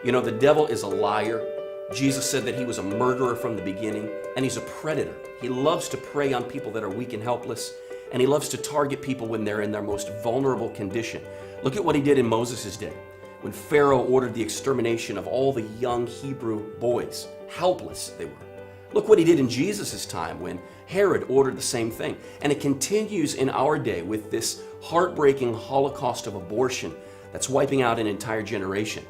You know, the devil is a liar. Jesus said that he was a murderer from the beginning, and he's a predator. He loves to prey on people that are weak and helpless, and he loves to target people when they're in their most vulnerable condition. Look at what he did in Moses' day, when Pharaoh ordered the extermination of all the young Hebrew boys. Helpless they were. Look what he did in Jesus' time when Herod ordered the same thing. And it continues in our day with this heartbreaking holocaust of abortion that's wiping out an entire generation.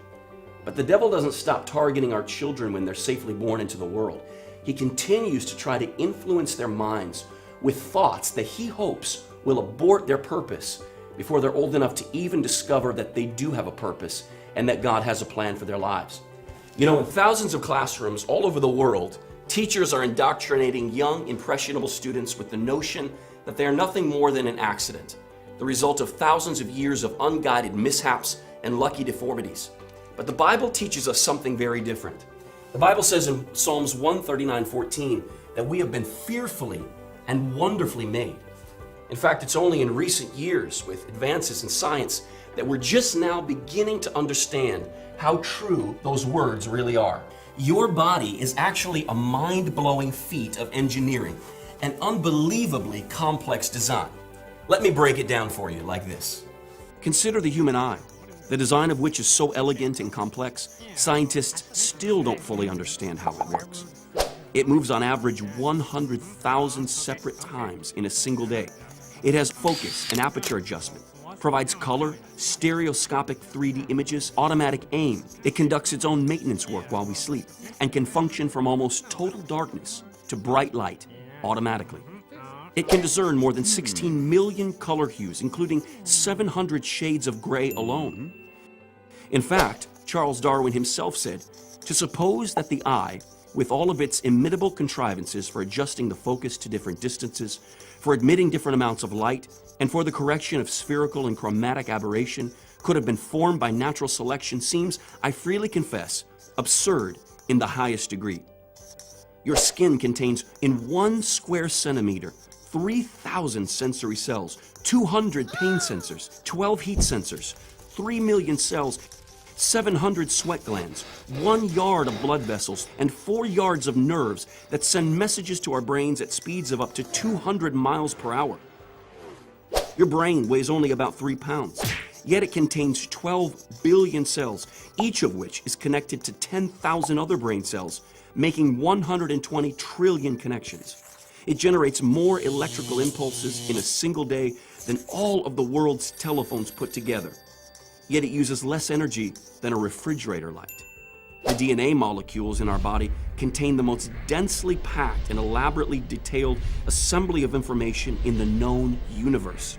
But the devil doesn't stop targeting our children when they're safely born into the world. He continues to try to influence their minds with thoughts that he hopes will abort their purpose before they're old enough to even discover that they do have a purpose and that God has a plan for their lives. You know, in thousands of classrooms all over the world, teachers are indoctrinating young, impressionable students with the notion that they are nothing more than an accident, the result of thousands of years of unguided mishaps and lucky deformities. But the Bible teaches us something very different. The Bible says in Psalms 139:14 that we have been fearfully and wonderfully made. In fact, it's only in recent years with advances in science that we're just now beginning to understand how true those words really are. Your body is actually a mind-blowing feat of engineering, an unbelievably complex design. Let me break it down for you like this. Consider the human eye. The design of which is so elegant and complex, scientists still don't fully understand how it works. It moves on average 100,000 separate times in a single day. It has focus and aperture adjustment, provides color, stereoscopic 3D images, automatic aim. It conducts its own maintenance work while we sleep and can function from almost total darkness to bright light automatically. It can discern more than 16 million color hues, including 700 shades of gray alone. In fact, Charles Darwin himself said, "To suppose that the eye, with all of its imitable contrivances for adjusting the focus to different distances, for admitting different amounts of light, and for the correction of spherical and chromatic aberration, could have been formed by natural selection seems, I freely confess, absurd in the highest degree." Your skin contains, in 1 square centimeter, 3,000 sensory cells, 200 pain sensors, 12 heat sensors, 3 million cells, 700 sweat glands, 1 yard of blood vessels, and 4 yards of nerves that send messages to our brains at speeds of up to 200 miles per hour. Your brain weighs only about 3 pounds, yet it contains 12 billion cells, each of which is connected to 10,000 other brain cells, making 120 trillion connections. It generates more electrical impulses in a single day than all of the world's telephones put together. Yet it uses less energy than a refrigerator light. The DNA molecules in our body contain the most densely packed and elaborately detailed assembly of information in the known universe.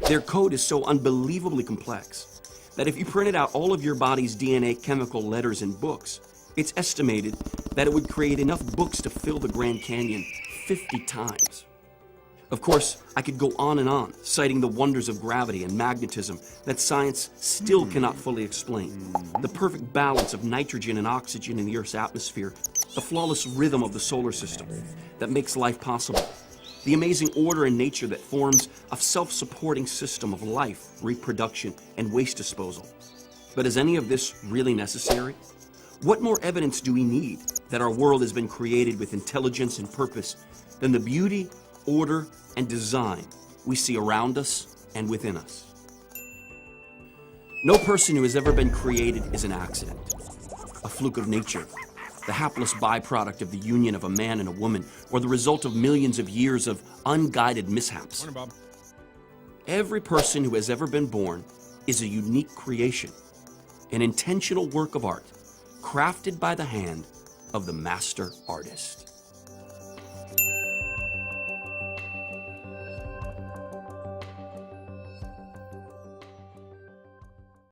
Their code is so unbelievably complex that if you printed out all of your body's DNA chemical letters in books, it's estimated that it would create enough books to fill the Grand Canyon 50 times. Of course, I could go on and on, citing the wonders of gravity and magnetism that science still cannot fully explain. The perfect balance of nitrogen and oxygen in the Earth's atmosphere, the flawless rhythm of the solar system that makes life possible, the amazing order in nature that forms a self-supporting system of life, reproduction, and waste disposal. But is any of this really necessary? What more evidence do we need that our world has been created with intelligence and purpose than the beauty, order, and design we see around us and within us? No person who has ever been created is an accident, a fluke of nature, the hapless byproduct of the union of a man and a woman, or the result of millions of years of unguided mishaps. Morning, Bob. Every person who has ever been born is a unique creation, an intentional work of art, crafted by the hand of the master artist.